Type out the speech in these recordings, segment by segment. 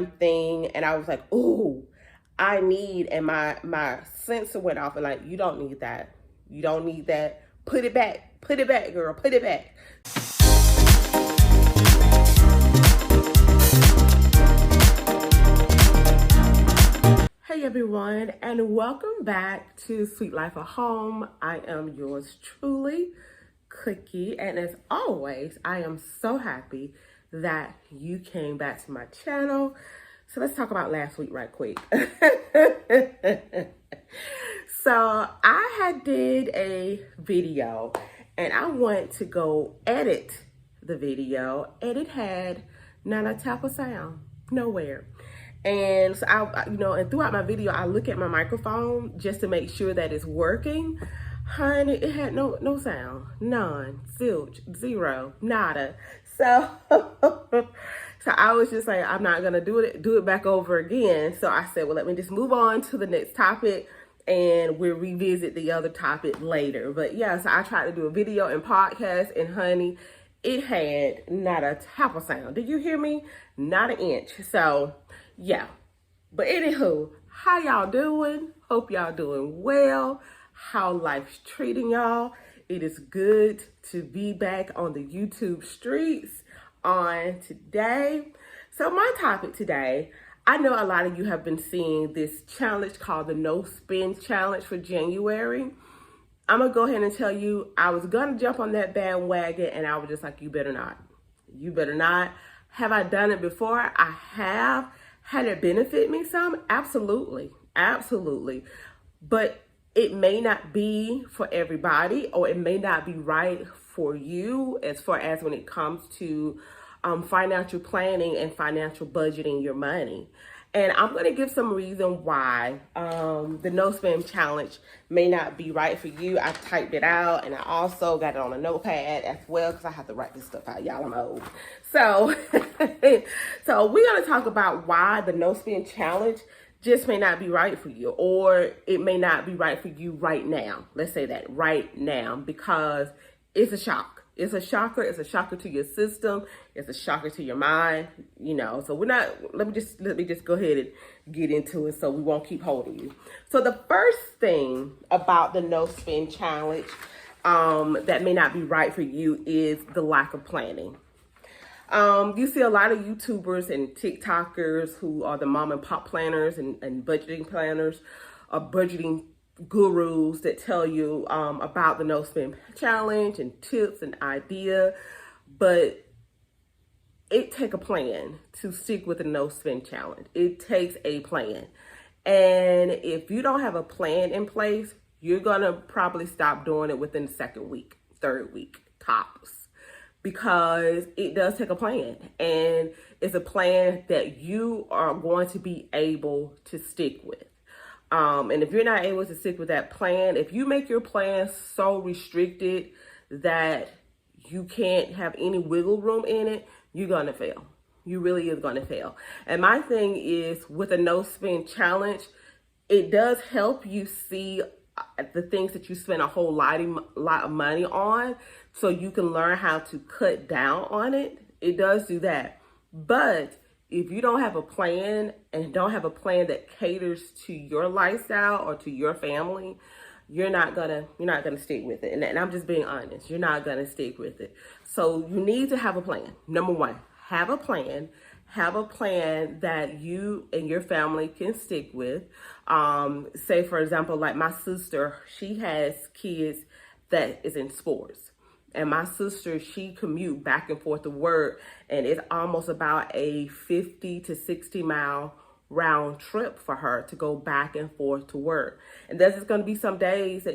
thing, and I was like, ooh, I need, and my sensor went off and like, you don't need that. You don't need that. Put it back. Put it back, girl. Put it back. Hey everyone, and welcome back to Sweet Life at Home. I am yours truly, Cookie, and as always, I am so happy that you came back to my channel. So let's talk about last week right quick. So I had did a video and I went to go edit the video, and it had not a tap of sound, nowhere. And so and throughout my video, I look at my microphone just to make sure that it's working. Honey, it had no sound, none, zilch, zero, nada. So, so I was just like, I'm not gonna do it back over again. So I said, well, let me just move on to the next topic, and we'll revisit the other topic later. But yeah, so I tried to do a video and podcast, and honey, it had not a tap of sound. Did you hear me? Not an inch. So yeah, but anywho, how y'all doing? Hope y'all doing well. How life's treating y'all. It is good to be back on the YouTube streets on today. So my topic today, I know a lot of you have been seeing this challenge called the No Spend Challenge for January. I'm gonna go ahead and tell you, I was gonna jump on that bandwagon, and I was just like, you better not. You better not. Have I done it before? I have. Had it benefit me some? Absolutely. Absolutely. But it may not be for everybody, or it may not be right for you as far as when it comes to financial planning and financial budgeting your money. And I'm going to give some reason why the No Spend Challenge may not be right for you. I typed it out, and I also got it on a notepad as well, because I have to write this stuff out. Y'all, I'm old. So, so we're going to talk about why the No Spend Challenge just may not be right for you, or it may not be right for you right now. Let's say that right now, because it's a shock. It's a shocker. It's a shocker to your system. It's a shocker to your mind, so we're not, let me just go ahead and get into it so we won't keep holding you. So the first thing about the No Spend Challenge that may not be right for you is the lack of planning. You see a lot of YouTubers and TikTokers who are the mom and pop planners and budgeting planners, or budgeting gurus that tell you about the No Spend Challenge and tips and idea, but it takes a plan to stick with the No Spend Challenge. It takes a plan. And if you don't have a plan in place, you're gonna probably stop doing it within the second week, third week, tops. Because it does take a plan, and it's a plan that you are going to be able to stick with. And if you're not able to stick with that plan, if you make your plan so restricted that you can't have any wiggle room in it, you're going to fail. You really is going to fail. And my thing is, with a No Spend Challenge, it does help you see the things that you spend a whole lot of money on, so you can learn how to cut down on it. It does do that. But if you don't have a plan, and don't have a plan that caters to your lifestyle or to your family, you're not gonna stick with it. And I'm just being honest. You're not gonna stick with it. So you need to have a plan. Number one, have a plan. Have a plan that you and your family can stick with. Say, for example, like my sister, she has kids that is in sports. And my sister, she commute back and forth to work, and it's almost about a 50 to 60 mile round trip for her to go back and forth to work. And there's just going to be some days that,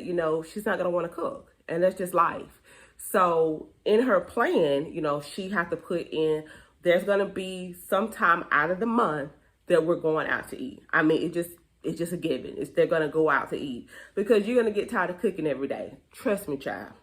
she's not going to want to cook, and that's just life. So in her plan, she has to put in, there's going to be some time out of the month that we're going out to eat. I mean, it's just a given. They're going to go out to eat, because you're going to get tired of cooking every day. Trust me, child.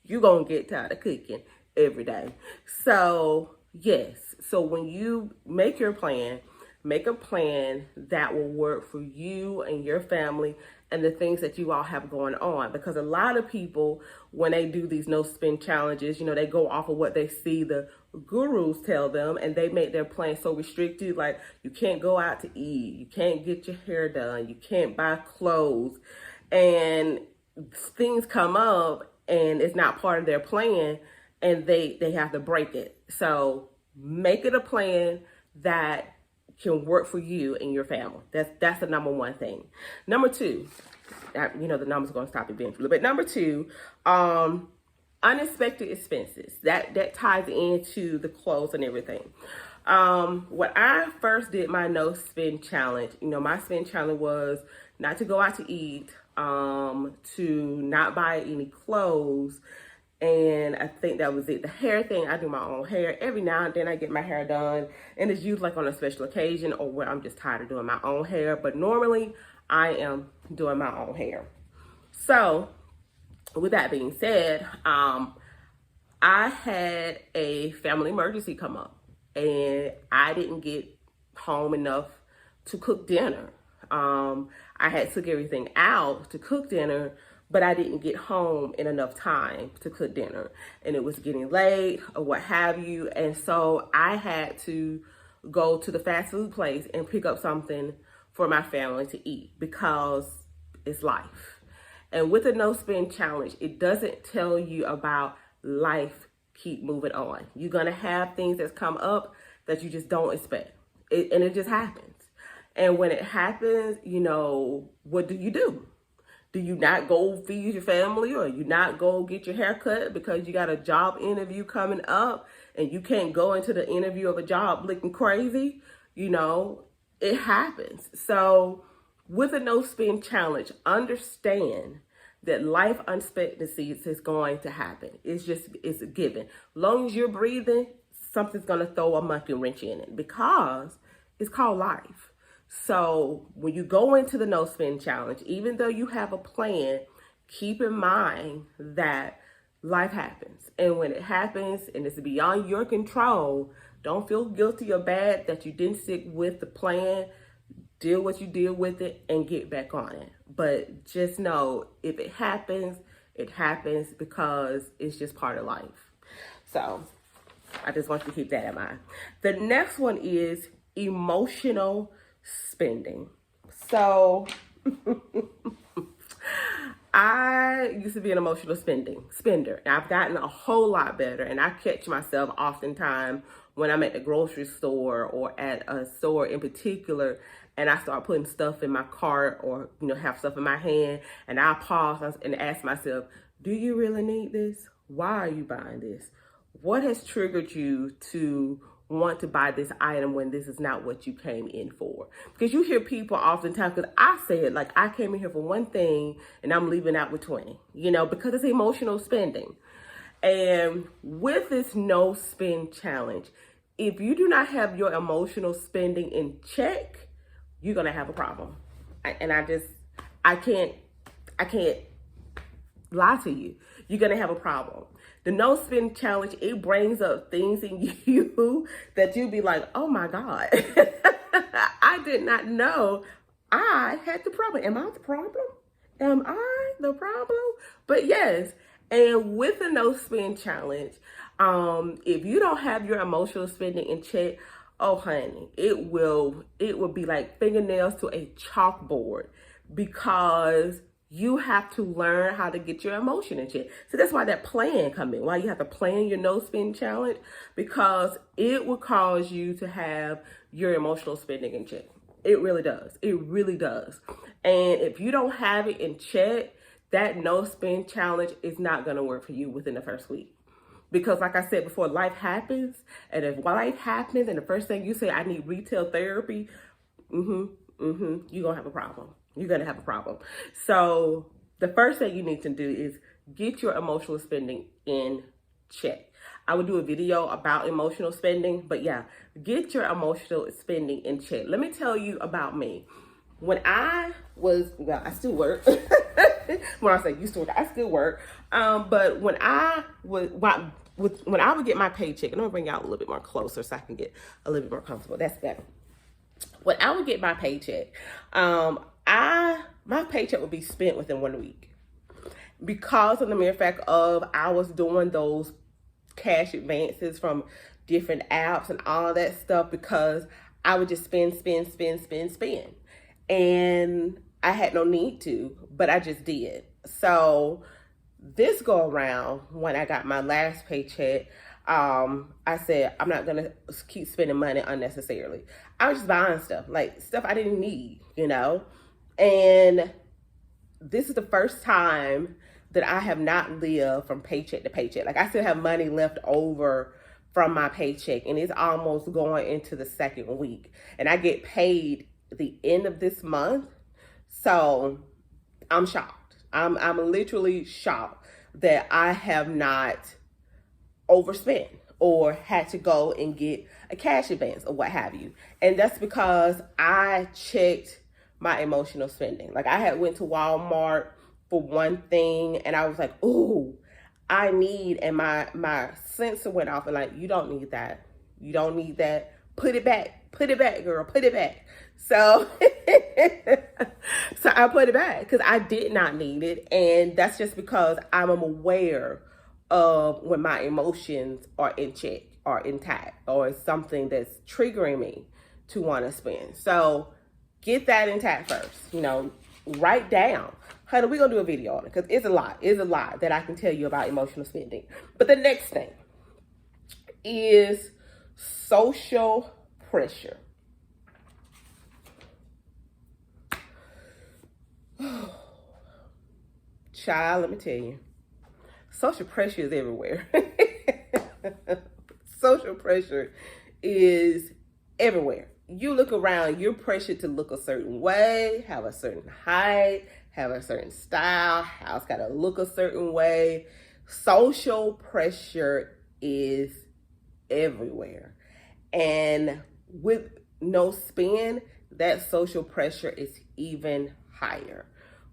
You're going to get tired of cooking every day. So, yes. So when you make your plan, make a plan that will work for you and your family and the things that you all have going on. Because a lot of people, when they do these no spend challenges, they go off of what they see the gurus tell them, and they make their plan so restricted, like you can't go out to eat, you can't get your hair done, you can't buy clothes, and things come up and it's not part of their plan, and they have to break it. So make it a plan that can work for you and your family. That's the number one thing. Number two, you know the numbers are going to stop eventually, but number two, unexpected expenses. That ties into the clothes and everything. When I first did my no spend challenge, you know, my spend challenge was not to go out to eat, to not buy any clothes, and I think that was it. The hair thing, I do my own hair. Every now and then I get my hair done, and it's usually like on a special occasion or where I'm just tired of doing my own hair, but normally I am doing my own hair. So with that being said, I had a family emergency come up, and I didn't get home enough to cook dinner. I had took everything out to cook dinner, but I didn't get home in enough time to cook dinner, and it was getting late or what have you. And so I had to go to the fast food place and pick up something for my family to eat because it's life. And with the no spend challenge, it doesn't tell you about life keep moving on. You're going to have things that's come up that you just don't expect. And it just happens. And when it happens, you know, what do? Do you not go feed your family, or you not go get your hair cut because you got a job interview coming up and you can't go into the interview of a job looking crazy? You know, it happens. So with a no spend challenge, understand that life unexpectancies is going to happen. It's a given. As long as you're breathing, something's going to throw a monkey wrench in it because it's called life. So when you go into the no spend challenge, even though you have a plan, keep in mind that life happens. And when it happens and it's beyond your control, don't feel guilty or bad that you didn't stick with the plan. Deal what you deal with it and get back on it. But just know, if it happens because it's just part of life. So I just want you to keep that in mind. The next one is emotional spending. So I used to be an emotional spender. And I've gotten a whole lot better, and I catch myself oftentimes when I'm at the grocery store or at a store in particular, and I start putting stuff in my cart or, you know, have stuff in my hand, and I pause and ask myself, do you really need this? Why are you buying this? What has triggered you to want to buy this item when this is not what you came in for? Because you hear people oftentimes, because I say it like I came in here for one thing and I'm leaving out with 20, you know, because it's emotional spending. And with this no spend challenge, if you do not have your emotional spending in check, you're going to have a problem. I can't lie to you. You're going to have a problem. The no spend challenge, it brings up things in you that you'll be like, oh my God, I did not know I had the problem. Am I the problem? Am I the problem? But yes, and with the no spend challenge, if you don't have your emotional spending in check, oh honey, it will be like fingernails to a chalkboard, because you have to learn how to get your emotion in check. So that's why that plan come in. Why you have to plan your no spend challenge, because it will cause you to have your emotional spending in check. It really does. It really does. And if you don't have it in check, that no spend challenge is not going to work for you within the first week. Because like I said before, life happens. And if life happens and the first thing you say, I need retail therapy, you're going to have a problem. You're going to have a problem. So the first thing you need to do is get your emotional spending in check. I would do a video about emotional spending, but yeah, get your emotional spending in check. Let me tell you about me. When I was, well, I still work. When I say used to work, I still work. But when I would get my paycheck, and I'm gonna bring y'all a little bit more closer so I can get a little bit more comfortable. That's better. When I would get my paycheck, my paycheck would be spent within 1 week, because of the mere fact of I was doing those cash advances from different apps and all that stuff because I would just spend. And I had no need to, but I just did. So this go around, when I got my last paycheck, I said, I'm not gonna keep spending money unnecessarily. I was just buying stuff, like stuff I didn't need, and this is the first time that I have not lived from paycheck to paycheck. Like, I still have money left over from my paycheck, and it's almost going into the second week, and I get paid the end of this month. So I'm shocked. I'm literally shocked that I have not overspent or had to go and get a cash advance or what have you. And that's because I checked my emotional spending. Like, I had went to Walmart for one thing and I was like, ooh, I need, and my sensor went off and like, you don't need that. You don't need that. Put it back, girl, put it back. So, so I put it back because I did not need it. And that's just because I'm aware of when my emotions are in check or intact, or it's something that's triggering me to want to spend. So get that intact first, write down. Honey, we're going to do a video on it because it's a lot that I can tell you about emotional spending. But the next thing is social pressure. Child, let me tell you, social pressure is everywhere. Social pressure is everywhere. You look around, you're pressured to look a certain way, have a certain height, have a certain style, house gotta look a certain way. Social pressure is everywhere. And with no spend, that social pressure is even higher.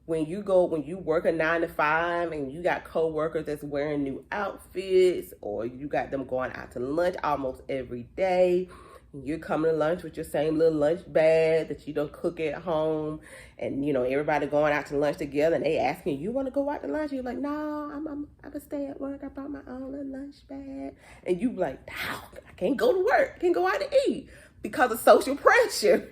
When you work a 9 to 5 and you got coworkers that's wearing new outfits, or you got them going out to lunch almost every day, you're coming to lunch with your same little lunch bag that you don't cook at home, and everybody going out to lunch together, and they asking you want to go out to lunch, you're like, no, I'm gonna stay at work. I brought my own little lunch bag, and you like, no, I can't go to work, I can't go out to eat because of social pressure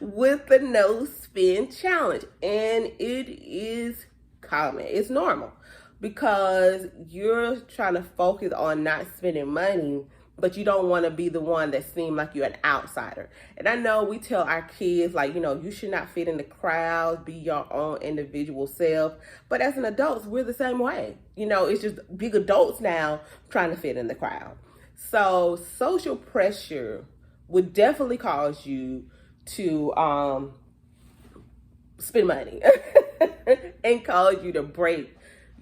with the no spend challenge. And it is common, it's normal, because you're trying to focus on not spending money, but you don't want to be the one that seems like you're an outsider. And I know we tell our kids, like, you should not fit in the crowd, be your own individual self. But as an adult, we're the same way. It's just big adults now trying to fit in the crowd. So social pressure would definitely cause you to spend money and cause you to break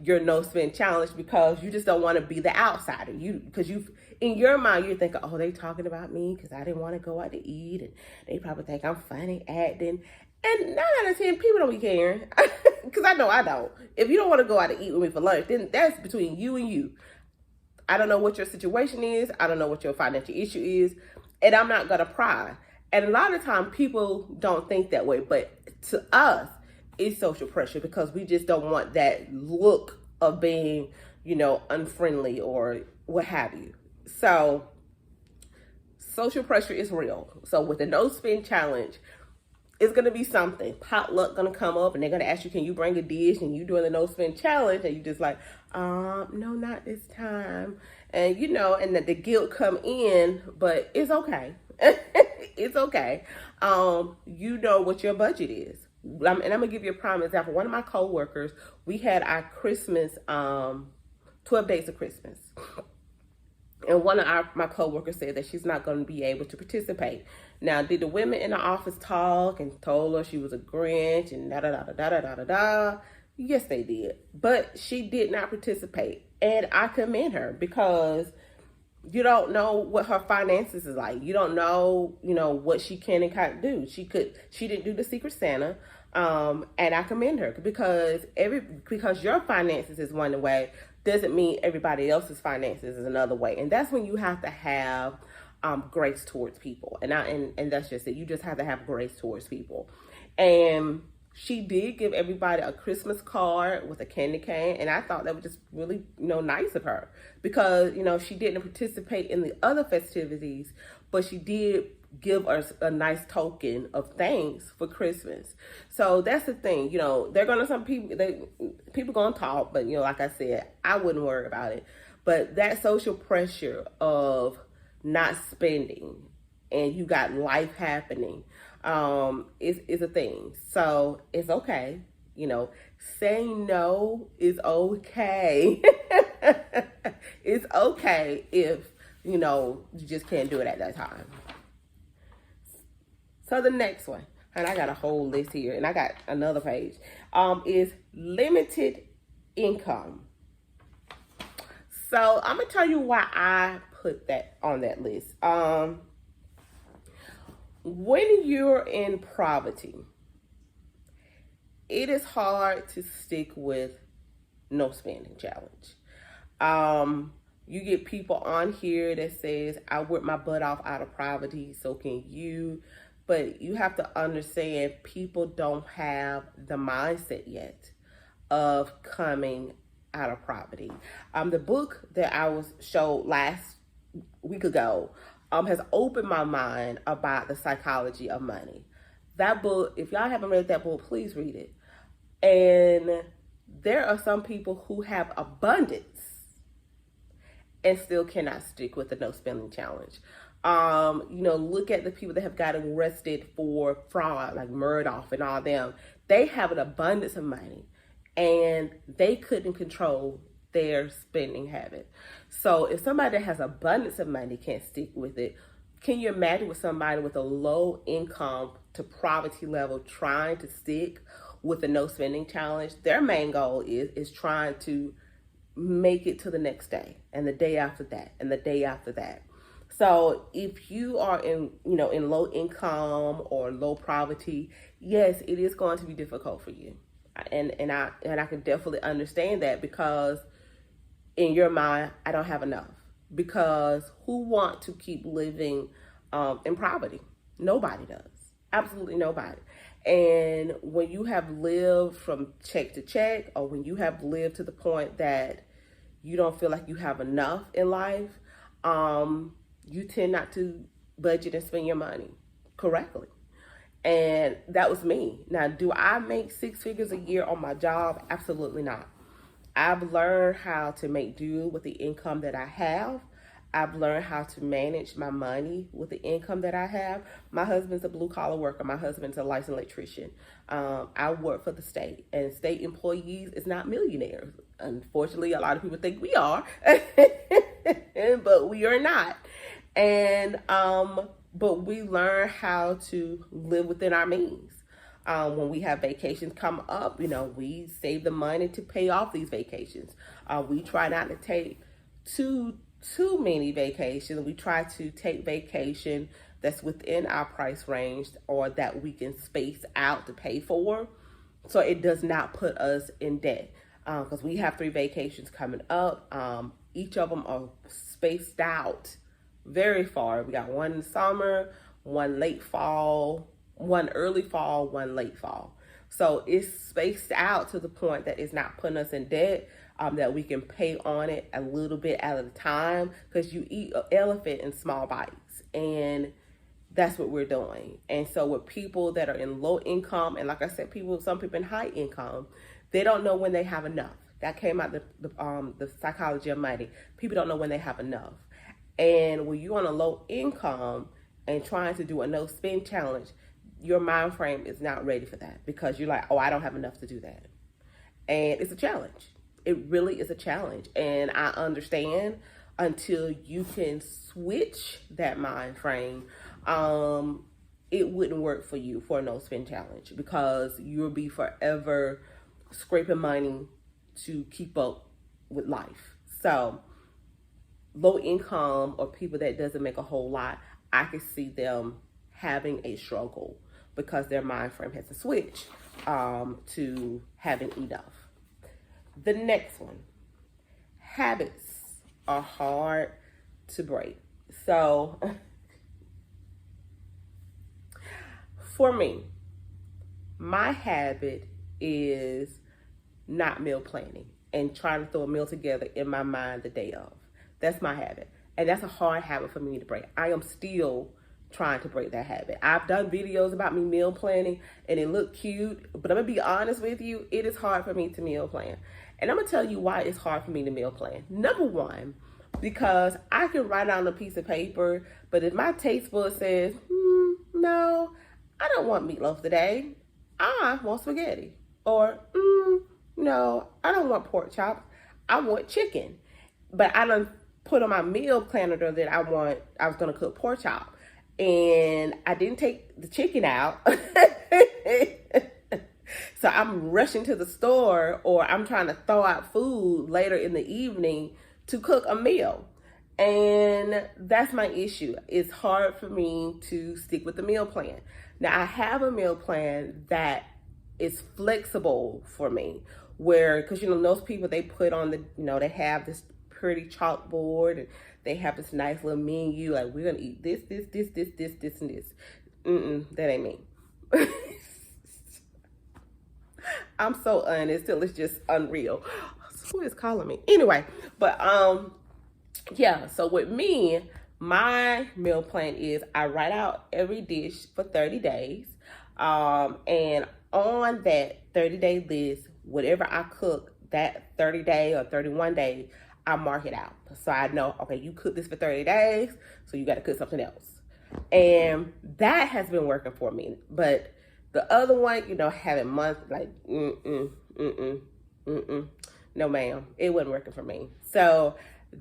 your no spend challenge, because you just don't want to be the outsider. In your mind, you're thinking, oh, they talking about me because I didn't want to go out to eat, and they probably think I'm funny acting. And 9 out of 10 people don't be caring, because I know I don't. If you don't want to go out to eat with me for lunch, then that's between you and you. I don't know what your situation is. I don't know what your financial issue is, and I'm not gonna pry. And a lot of times people don't think that way, but to us, it's social pressure, because we just don't want that look of being, unfriendly or what have you. So social pressure is real. So with the no spend challenge, it's going to be something. Potluck going to come up and they're going to ask you, can you bring a dish? And you doing the no spend challenge, and you just like, no, not this time. And and the guilt come in, but it's okay. It's okay. You know what your budget is. And I'm going to give you a prime example. One of my coworkers, we had our Christmas, 12 days of Christmas. And one of my coworkers said that she's not going to be able to participate. Now, did the women in the office talk and told her she was a Grinch and da-da-da-da-da-da-da-da? Yes, they did. But she did not participate. And I commend her, because you don't know what her finances is like. You don't know, what she can and can't do. She didn't do the Secret Santa. And I commend her, because your finances is one way doesn't mean everybody else's finances is another way. And that's when you have to have grace towards people. And that's just it. You just have to have grace towards people. And She did give everybody a Christmas card with a candy cane, and I thought that was just really, nice of her, because, she didn't participate in the other festivities, but she did give us a nice token of thanks for Christmas. So that's the thing, they're gonna, people gonna talk, but like I said, I wouldn't worry about it. But that social pressure of not spending, and you got life happening, is a thing. So it's okay. Saying no is okay. It's okay if, you just can't do it at that time. So the next one, and I got a whole list here, and I got another page, is limited income. So I'm gonna tell you why I put that on that list. When you're in poverty, it is hard to stick with no spending challenge. You get people on here that says, I worked my butt off out of poverty, so can you. But you have to understand, people don't have the mindset yet of coming out of poverty. The book that I was showed last week ago has opened my mind about the psychology of money. That book, if y'all haven't read that book, please read it. And there are some people who have abundance and still cannot stick with the no spending challenge. Look at the people that have gotten arrested for fraud, like Murdoch and all them. They have an abundance of money, and they couldn't control their spending habit. So if somebody that has abundance of money can't stick with it, can you imagine with somebody with a low income to poverty level trying to stick with the no spending challenge? Their main goal is trying to make it to the next day, and the day after that, and the day after that. So if you are in low income or low poverty, yes, it is going to be difficult for you. And I can definitely understand that, because in your mind, I don't have enough. Because who want to keep living in poverty? Nobody does. Absolutely nobody. And when you have lived from check to check, or when you have lived to the point that you don't feel like you have enough in life, you tend not to budget and spend your money correctly. And that was me. Now, do I make 6 figures a year on my job? Absolutely not. I've learned how to make do with the income that I have. I've learned how to manage my money with the income that I have. My husband's a blue-collar worker. My husband's a licensed electrician. I work for the state, and state employees is not millionaires. Unfortunately, a lot of people think we are, but we are not. And but we learn how to live within our means. When we have vacations come up, we save the money to pay off these vacations. We try not to take too many vacations. We try to take vacation that's within our price range, or that we can space out to pay for, so it does not put us in debt. Because we have 3 vacations coming up. Each of them are spaced out very far. We got one in summer, one late fall, one early fall, one late fall. So it's spaced out to the point that it's not putting us in debt, that we can pay on it a little bit at a time, because you eat an elephant in small bites. And that's what we're doing. And so with people that are in low income, and like I said, some people in high income, they don't know when they have enough. That came out the psychology of money. People don't know when they have enough. And when you're on a low income and trying to do a no spend challenge, your mind frame is not ready for that, because you're like, oh, I don't have enough to do that. And it's a challenge. It really is a challenge. And I understand, until you can switch that mind frame, it wouldn't work for you for a no spend challenge, because you'll be forever scraping money to keep up with life. So low income, or people that doesn't make a whole lot, I can see them having a struggle, because their mind frame has to switch to having enough. The next one, habits are hard to break. So for me, my habit is not meal planning and trying to throw a meal together in my mind the day of. That's my habit. And that's a hard habit for me to break. I am still trying to break that habit. I've done videos about me meal planning and it looked cute, but I'm gonna be honest with you, it is hard for me to meal plan. And I'm gonna tell you why it's hard for me to meal plan. Number one, because I can write on a piece of paper, but if my taste bud says, no, I don't want meatloaf today, I want spaghetti. Or, no, I don't want pork chops, I want chicken. But I done put on my meal planner that I was gonna cook pork chop. And I didn't take the chicken out. So I'm rushing to the store, or I'm trying to throw out food later in the evening to cook a meal. And that's my issue. It's hard for me to stick with the meal plan. Now I have a meal plan that is flexible for me, where, because those people, they put on the, they have this pretty chalkboard and they have this nice little menu, like we're gonna eat this, and this. That ain't me. I'm so honest till it's just unreal. Who is calling me? Anyway, but yeah, so with me, my meal plan is I write out every dish for 30 days. And on that 30-day list, whatever I cook that 30 day or 31 day, I mark it out. So I know, okay, you cook this for 30 days, so you got to cook something else. And that has been working for me. But the other one, having months, like, no ma'am, it wasn't working for me. So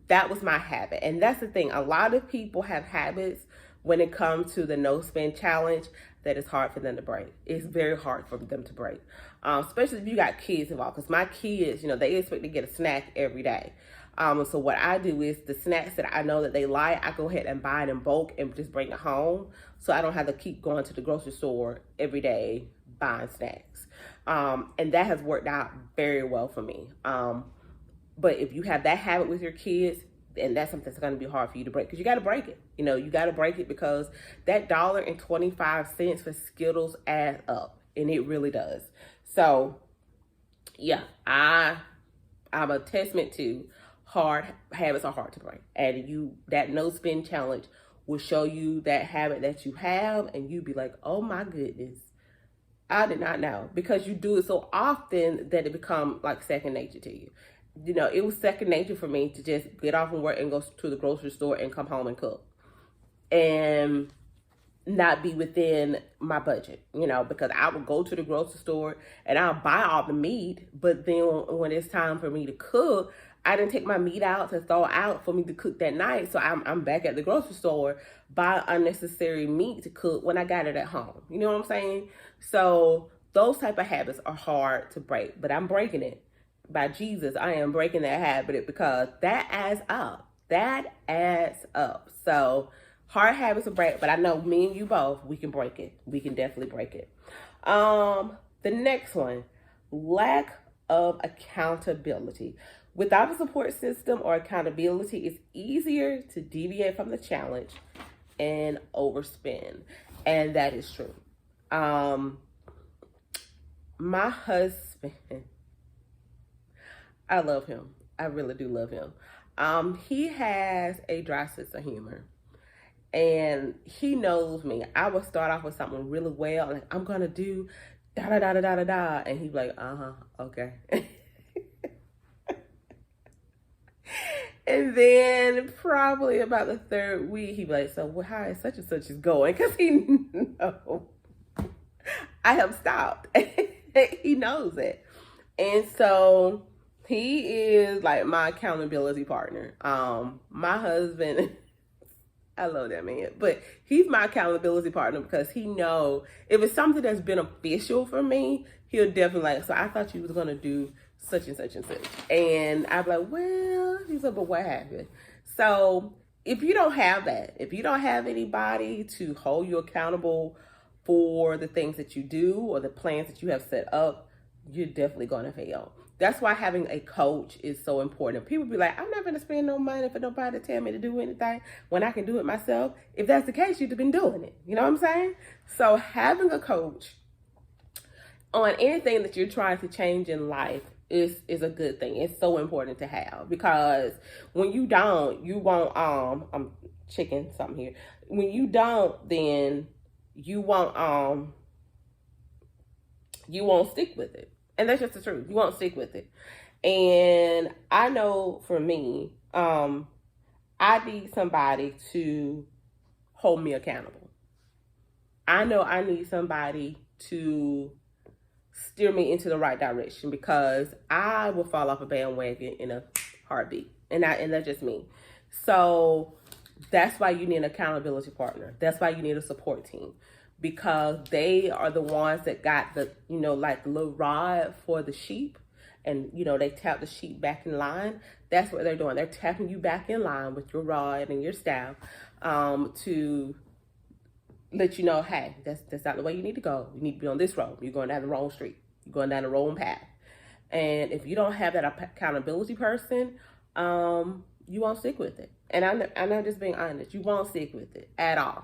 that was my habit. And that's the thing. A lot of people have habits when it comes to the no spend challenge that is hard for them to break. It's very hard for them to break, especially if you got kids involved. Because my kids, they expect to get a snack every day. So what I do is the snacks that I know that they like, I go ahead and buy it in bulk and just bring it home. So I don't have to keep going to the grocery store every day buying snacks. And that has worked out very well for me. But if you have that habit with your kids, and that's something that's going to be hard for you to break, because you got to break it. You got to break it, because that $1.25 for Skittles adds up, and it really does. So yeah, I'm a testament to hard habits are hard to break, and that no spend challenge will show you that habit that you have, and you be like, oh my goodness, I did not know, because you do it so often that it becomes like second nature to you. It was second nature for me to just get off from work and go to the grocery store and come home and cook, and not be within my budget, because I would go to the grocery store and I'll buy all the meat, but then when it's time for me to cook, I didn't take my meat out to thaw out for me to cook that night. So I'm back at the grocery store, buy unnecessary meat to cook when I got it at home. You know what I'm saying? So those type of habits are hard to break, but I'm breaking it. By Jesus, I am breaking that habit, because that adds up. That adds up. So hard habits to break, but I know me and you both, we can break it. We can definitely break it. The next one, lack of accountability. Without a support system or accountability, it's easier to deviate from the challenge and overspend. And that is true. My husband, I love him. I really do love him. He has a dry sense of humor. And he knows me. I would start off with something really well, like, I'm going to do da-da-da-da-da-da. And he'd be like, okay. And then probably about the third week, he'd be like, so how is such and such is going? Because he knows I have stopped. He knows it. And so he is like my accountability partner. My husband, I love that man, but he's my accountability partner, because he knows if it's something that's beneficial for me, he'll definitely like, so I thought you was going to do such and such and such. And I'd be like, well, he's like, but what happened? So if you don't have that, if you don't have anybody to hold you accountable for the things that you do or the plans that you have set up, you're definitely going to fail. That's why having a coach is so important. People be like, I'm not going to spend no money for nobody to tell me to do anything when I can do it myself. If that's the case, you'd have been doing it. You know what I'm saying? So having a coach on anything that you're trying to change in life is a good thing. It's so important to have, because when you don't, you won't I'm checking something here. When you don't, then you won't stick with it. And that's just the truth. You won't stick with it. And I know for me, I need somebody to hold me accountable. I know I need somebody to steer me into the right direction, because I will fall off a bandwagon in a heartbeat. And that's just me. So that's why you need an accountability partner. That's why you need a support team, because they are the ones that got the, like the little rod for the sheep, and, they tap the sheep back in line. That's what they're doing. They're tapping you back in line with your rod and your staff, to let you know, hey, that's not the way you need to go. You need to be on this road. You're going down the wrong street. You're going down the wrong path. And if you don't have that accountability person, you won't stick with it. And I'm just being honest. You won't stick with it at all.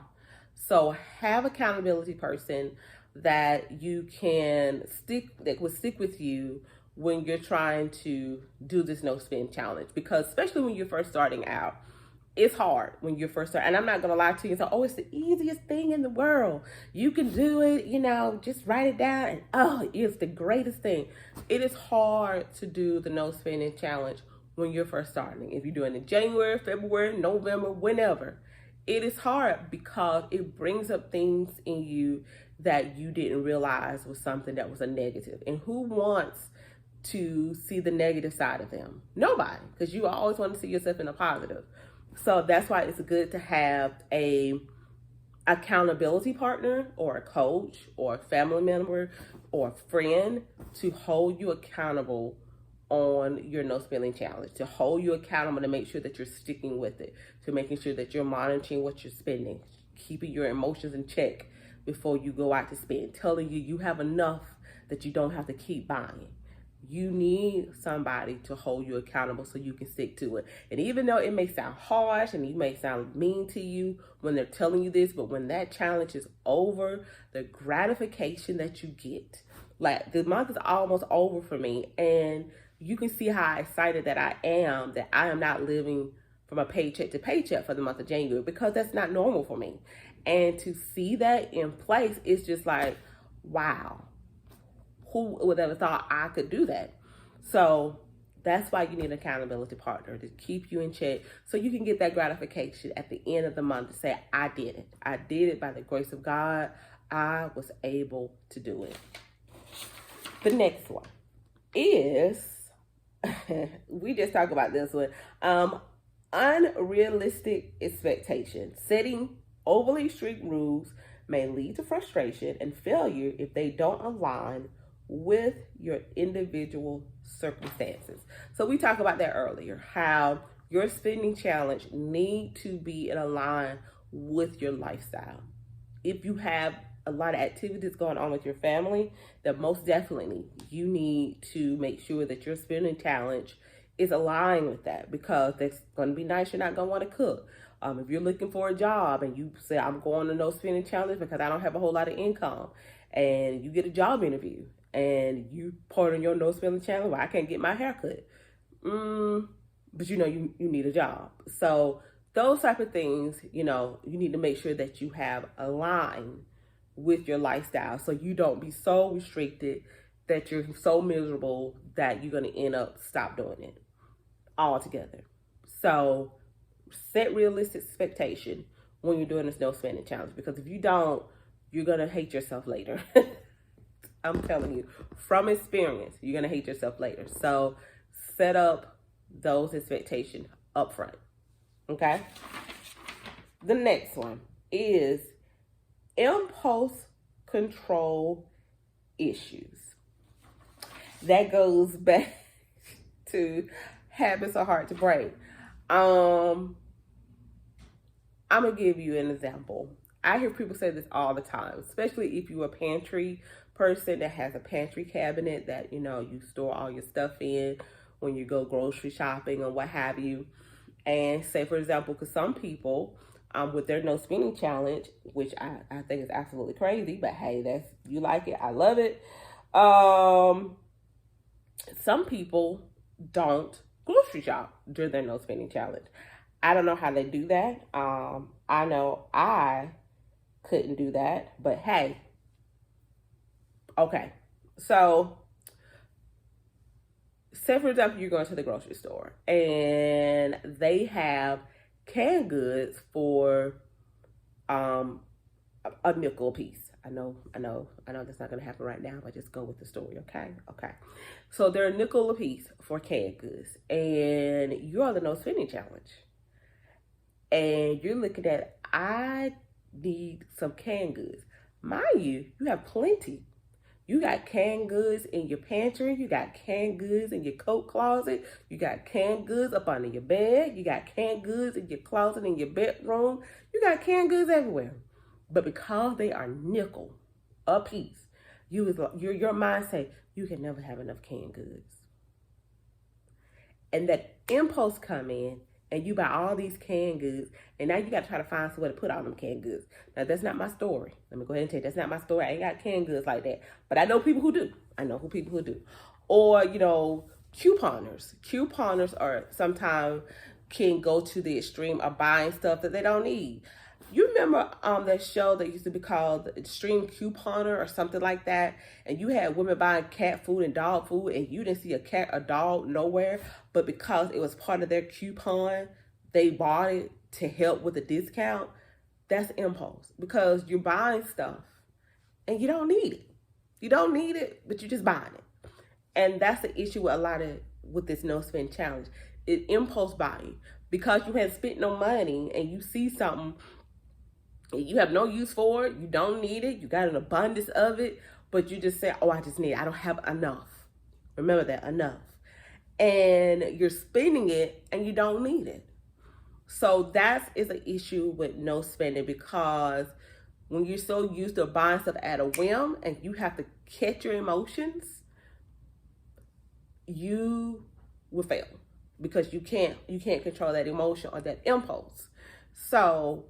So have accountability person that you can that will stick with you when you're trying to do this no spend challenge. Because especially when you're first starting out, it's hard when you're first starting. And I'm not going to lie to you. So, it's the easiest thing in the world. You can do it, just write it down. And it's the greatest thing. It is hard to do the no spending challenge when you're first starting. If you're doing it in January, February, November, whenever, it is hard because it brings up things in you that you didn't realize was something that was a negative. And who wants to see the negative side of them? Nobody, because you always want to see yourself in a positive. So that's why it's good to have a accountability partner or a coach or a family member or a friend to hold you accountable on your no spending challenge, to hold you accountable, to make sure that you're sticking with it, to making sure that you're monitoring what you're spending, keeping your emotions in check before you go out to spend, telling you have enough that you don't have to keep buying. You need somebody to hold you accountable so you can stick to it. And even though it may sound harsh and it may sound mean to you when they're telling you this, but when that challenge is over, the gratification that you get, like the month is almost over for me, and you can see how excited that I am not living from a paycheck to paycheck for the month of January, because that's not normal for me. And to see that in place, it's just like, wow. Who would ever thought I could do that? So that's why you need an accountability partner to keep you in check, so you can get that gratification at the end of the month to say, I did it. I did it by the grace of God. I was able to do it. The next one is, we just talked about this one, unrealistic expectations. Setting overly strict rules may lead to frustration and failure if they don't align with your individual circumstances. So we talked about that earlier, how your spending challenge need to be in line with your lifestyle. If you have a lot of activities going on with your family, then most definitely you need to make sure that your spending challenge is aligned with that, because that's going to be nice. You're not going to want to cook. If you're looking for a job and you say, I'm going to no spending challenge because I don't have a whole lot of income, and you get a job interview and you part on your no spending challenge, well, I can't get my hair cut. But you need a job. So those type of things, you need to make sure that you have aligned with your lifestyle, so you don't be so restricted that you're so miserable that you're going to end up stop doing it altogether. So set realistic expectation when you're doing this no spending challenge, because if you don't, you're going to hate yourself later. I'm telling you from experience, you're going to hate yourself later. So set up those expectations up front. Okay. The next one is impulse control issues. That goes back to habits are hard to break. I'm gonna give you an example. I hear people say this all the time, especially if you're a pantry person that has a pantry cabinet that you store all your stuff in when you go grocery shopping or what have you. And say, for example, because some people with their no spending challenge, which I think is absolutely crazy, but hey, you like it, I love it. Um, some people don't grocery shop during their no spending challenge. I don't know how they do that. I know I couldn't do that, but hey, okay. So, say for example, you're going to the grocery store and they have canned goods for um a nickel a piece. I know that's not gonna happen right now, but just go with the story, okay? Okay. So they're a nickel a piece for canned goods, and you're on the no spending challenge. And you're looking at, I need some canned goods. Mind you, you have plenty. You got canned goods in your pantry. You got canned goods in your coat closet. You got canned goods up under your bed. You got canned goods in your closet, in your bedroom. You got canned goods everywhere. But because they are nickel a piece, your mind say you can never have enough canned goods. And that impulse come in and you buy all these canned goods, and now you got to try to find somewhere to put all them canned goods. Now, that's not my story. Let me go ahead and tell you, that's not my story. I ain't got canned goods like that. But I know people who do. Or, couponers. Couponers are sometimes can go to the extreme of buying stuff that they don't need. You remember that show that used to be called the Extreme Couponer or something like that, and you had women buying cat food and dog food, and you didn't see a cat or dog nowhere, but because it was part of their coupon, they bought it to help with a discount. That's impulse, because you're buying stuff and you don't need it. You don't need it, but you're just buying it. And that's the issue with this no spend challenge. It impulse buying, because you haven't spent no money and you see something you have no use for it, you don't need it, you got an abundance of it, but you just say, oh, I just need it, I don't have enough. Remember that, enough. And you're spending it and you don't need it. So that is an issue with no spending, because when you're so used to buying stuff at a whim and you have to catch your emotions, you will fail, because you can't control that emotion or that impulse. So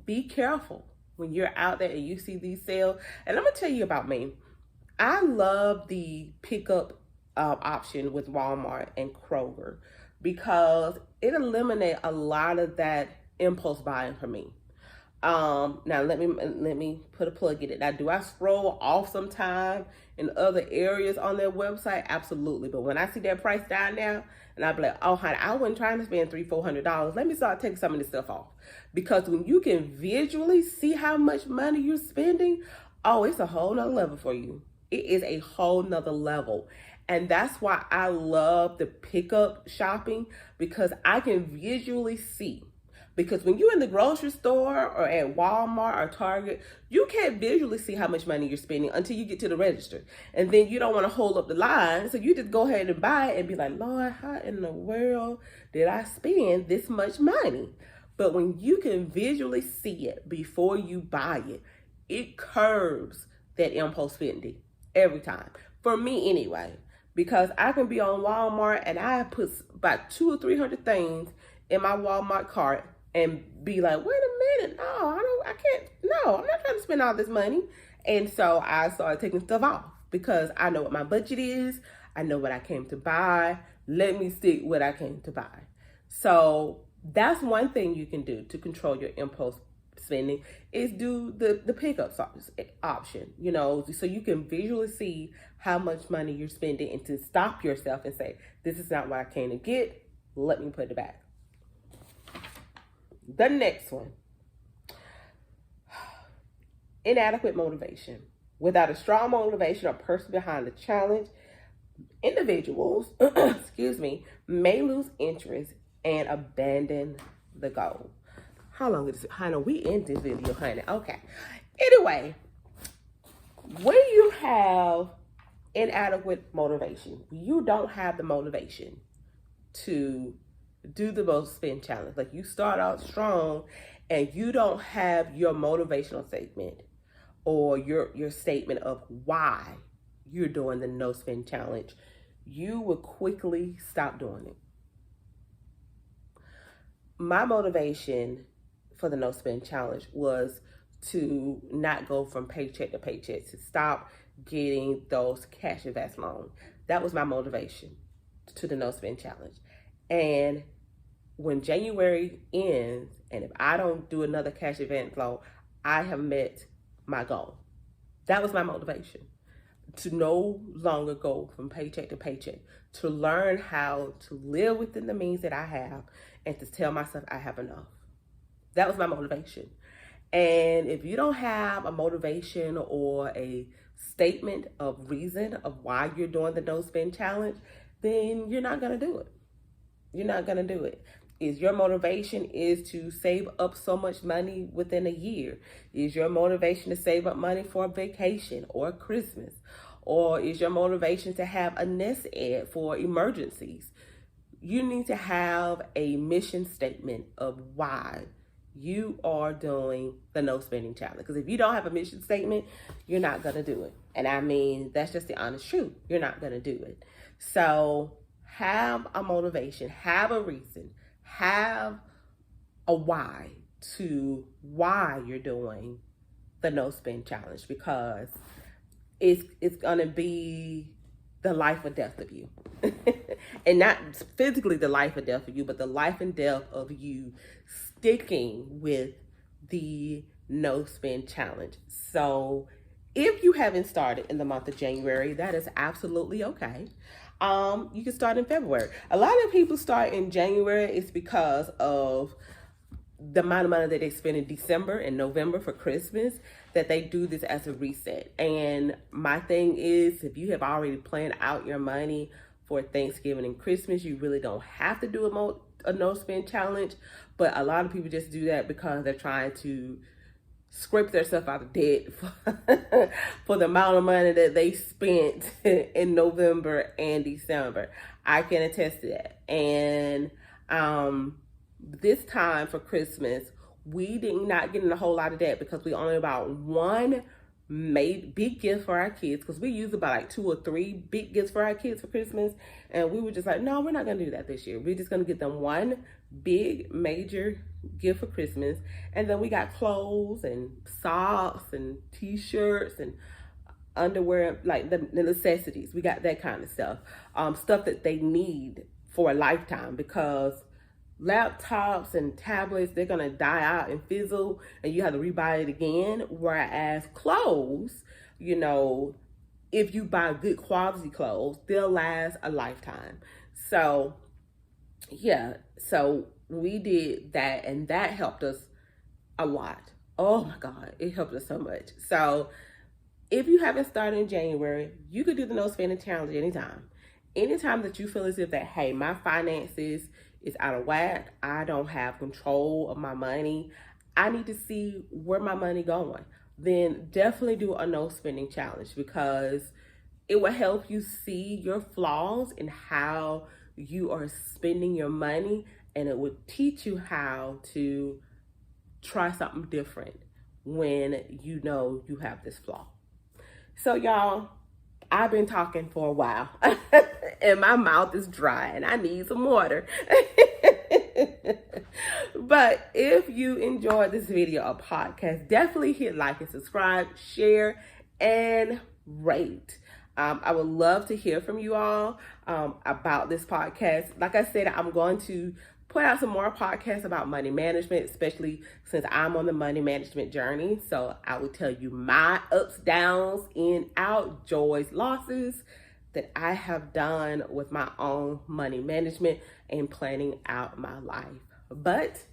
be careful when you're out there and you see these sales. And I'm gonna tell you about me. I love the pickup option with Walmart and Kroger, because it eliminates a lot of that impulse buying for me. Now let me put a plug in it. Now, do I scroll off sometime in other areas on their website? Absolutely. But when I see that price down there, and I be like, oh honey, I wasn't trying to spend $300-400. Let me start taking some of this stuff off. Because when you can visually see how much money you're spending, oh, it's a whole nother level for you. It is a whole nother level. And that's why I love the pickup shopping, because I can visually see. Because when you're in the grocery store or at Walmart or Target, you can't visually see how much money you're spending until you get to the register. And then you don't want to hold up the line, so you just go ahead and buy it and be like, Lord, how in the world did I spend this much money? But when you can visually see it before you buy it, it curbs that impulse spending every time. For me anyway, because I can be on Walmart and I put about 200 or 300 things in my Walmart cart and be like, wait a minute, I'm not trying to spend all this money. And so I started taking stuff off, because I know what my budget is. I know what I came to buy. Let me stick what I came to buy. So that's one thing you can do to control your impulse spending, is do the pickup option, so you can visually see how much money you're spending, and to stop yourself and say, this is not what I came to get. Let me put it back. The next one, inadequate motivation. Without a strong motivation or person behind the challenge, individuals, may lose interest and abandon the goal. How long is it? Honey, we in this video, honey. Okay. Anyway, when you have inadequate motivation, you don't have the motivation to do the most spend challenge. Like, you start out strong and you don't have your motivational statement or your statement of why you're doing the no spend challenge, you will quickly stop doing it. My motivation for the no spend challenge was to not go from paycheck to paycheck, to stop getting those cash advance loans. That was my motivation to the no spend challenge. And when January ends, and if I don't do another cash advance loan, I have met my goal. That was my motivation, to no longer go from paycheck to paycheck, to learn how to live within the means that I have, and to tell myself I have enough. That was my motivation. And if you don't have a motivation or a statement of reason of why you're doing the no spend challenge, then you're not going to do it. You're not going to do it. Is your motivation is to save up so much money within a year? Is your motivation to save up money for a vacation or Christmas? Or is your motivation to have a nest egg for emergencies? You need to have a mission statement of why you are doing the no spending challenge. Because if you don't have a mission statement, you're not going to do it. And I mean, that's just the honest truth. You're not going to do it. So have a motivation, have a reason, have a why to why you're doing the no spend challenge, because it's going to be the life or death of you. And not physically the life or death of you, but the life and death of you sticking with the no spend challenge. So if you haven't started in the month of January, that is absolutely okay. You can start in February. A lot of people start in January. It's because of the amount of money that they spend in December and November for Christmas, that they do this as a reset. And my thing is, if you have already planned out your money for Thanksgiving and Christmas, you really don't have to do a no spend challenge. But a lot of people just do that because they're trying to scrape themselves out of debt for the amount of money that they spent in November and December. I can attest to that. And this time for Christmas, we did not get in a whole lot of debt because we only bought one big gift for our kids, because we use about like 2 or 3 big gifts for our kids for Christmas. And we were just like, no, we're not going to do that this year. We're just going to get them one big major gift for Christmas. And then we got clothes and socks and t-shirts and underwear, like the necessities. We got that kind of stuff. Stuff that they need for a lifetime, because laptops and tablets, they're gonna die out and fizzle, and you have to rebuy it again. Whereas clothes, you know, if you buy good quality clothes, they'll last a lifetime. So yeah, so we did that, and that helped us a lot. Oh my God, it helped us so much. So if you haven't started in January, you could do the no spending challenge anytime. Anytime that you feel as if that, hey, my finances is out of whack, I don't have control of my money, I need to see where my money going, then definitely do a no spending challenge, because it will help you see your flaws in how you are spending your money, and it will teach you how to try something different when you know you have this flaw. So y'all, I've been talking for a while and my mouth is dry and I need some water. But if you enjoyed this video or podcast, definitely hit like and subscribe, share, and rate. I would love to hear from you all about this podcast. Like I said, I'm going to put out some more podcasts about money management, especially since I'm on the money management journey. So I will tell you my ups, downs, in, out, joys, losses that I have done with my own money management and planning out my life. But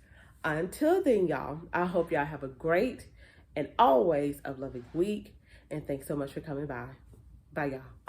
until then, y'all, I hope y'all have a great and always a loving week. And thanks so much for coming by. Bye, y'all.